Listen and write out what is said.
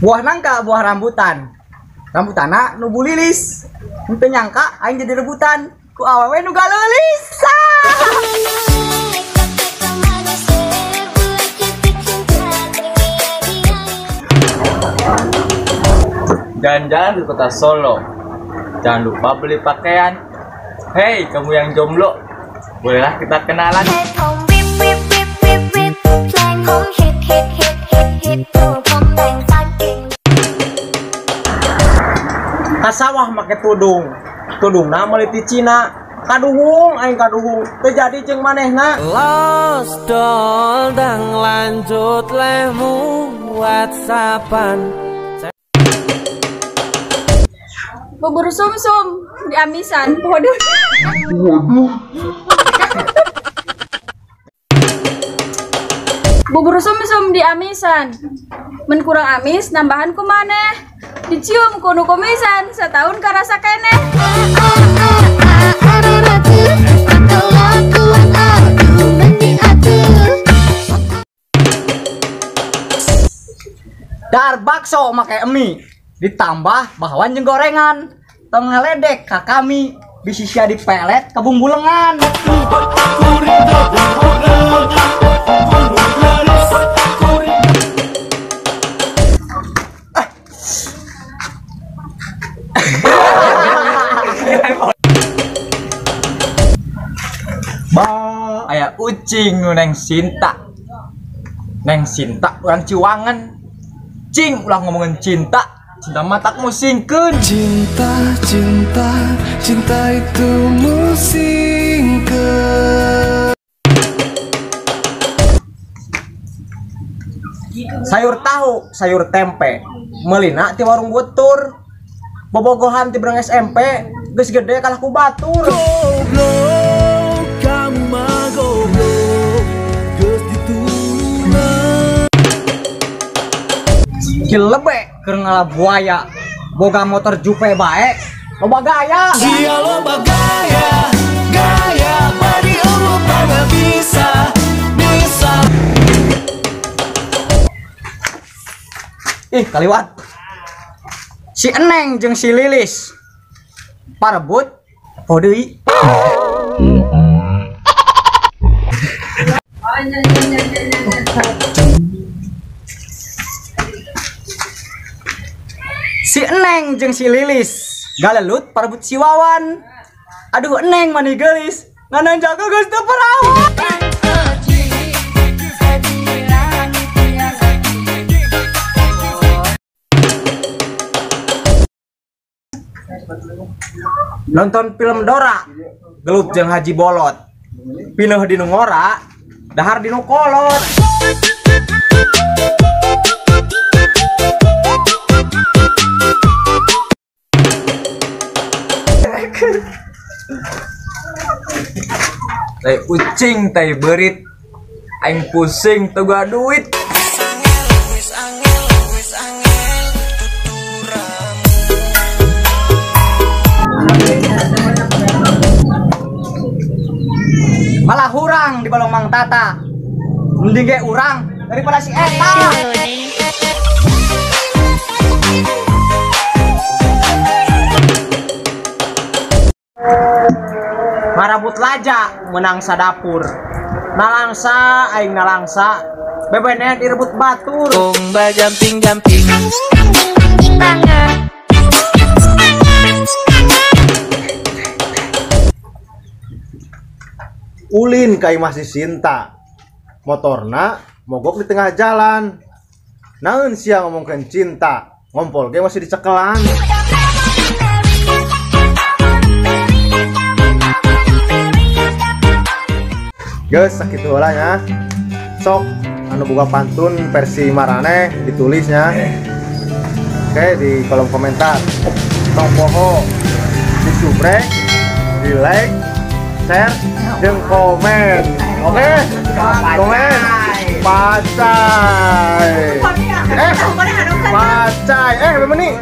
Buah nangka, buah rambutan. Rambutana nu bulilis. Henteu nyangka aing jadi rebutan ku awewe nu galeulis. Jalan-jalan di kota Solo. Jangan lupa beli pakaian. Hei, kamu yang jomblo, bolehlah kita kenalan. Kasawah make tudung na meliti Cina. Kaduhung aing kaduhung teu jadi jeung manehna. Los dol dang lanjut lemu WhatsAppan. Bubur sumsum di amisan. Waduh. Bubur sumsum di amisan. Men kurang amis nambahan ku maneh. Dicium kudu komisan setahun karasa keneh. Dar bakso make emi ditambah bakwan jeung gorengan. Tong ngeledek ka kami bisi sia dipelet ka bumbu lengan. Aya ucing nu Neng Sinta. Neng Sinta urang Ciwangan. Cing ulah ngomongin cinta. Cinta matak musingkeun. Cinta, cinta, cinta itu musingkeun. Sayur tahu, sayur tempe. Meulina ti warung butur. Bobogohan ti Breng SMP geus gede kalah ku batur. Goblok, kamu mah goblok. Geus ditulungan. Kil lebe keur ngalah buaya. Boga motor jupe bae. Loba gaya. Dia loba gaya, gaya bari eueuh mana bisa. Ih, kaliwat. Si Eneng jeung si Lilis parebut poho deui. Si Eneng jeung si Lilis galelut parebut si Wawan. Aduh Eneng mani geulis ngan jaga geus teu perawan. Nonton film Dora gelut jeung Haji Bolot. Pineuh di nu ngora dahar di nu kolot. Tai ucing tai beurit aing pusing toga duit. Malah hurang di balong Mang Tata. Mending ge urang daripada si eta. Marabut laja menang sadapur. Nalangsa aing nalangsa. Bebene direbut batur. Lomba jumping-jumping. Ulin kai masih Sinta. Motorna mogok di tengah jalan. Naeun sia ngomongkeun cinta. Ngompol ge masih dicekelan. Geus sakitu heula nya. Sok anu boga pantun versi marane ditulisnya. Oke di kolom komentar. Tong poho di subrek, di like, share, dan komen. Oke? Komen. Pacai. Pacai. Berapa menit?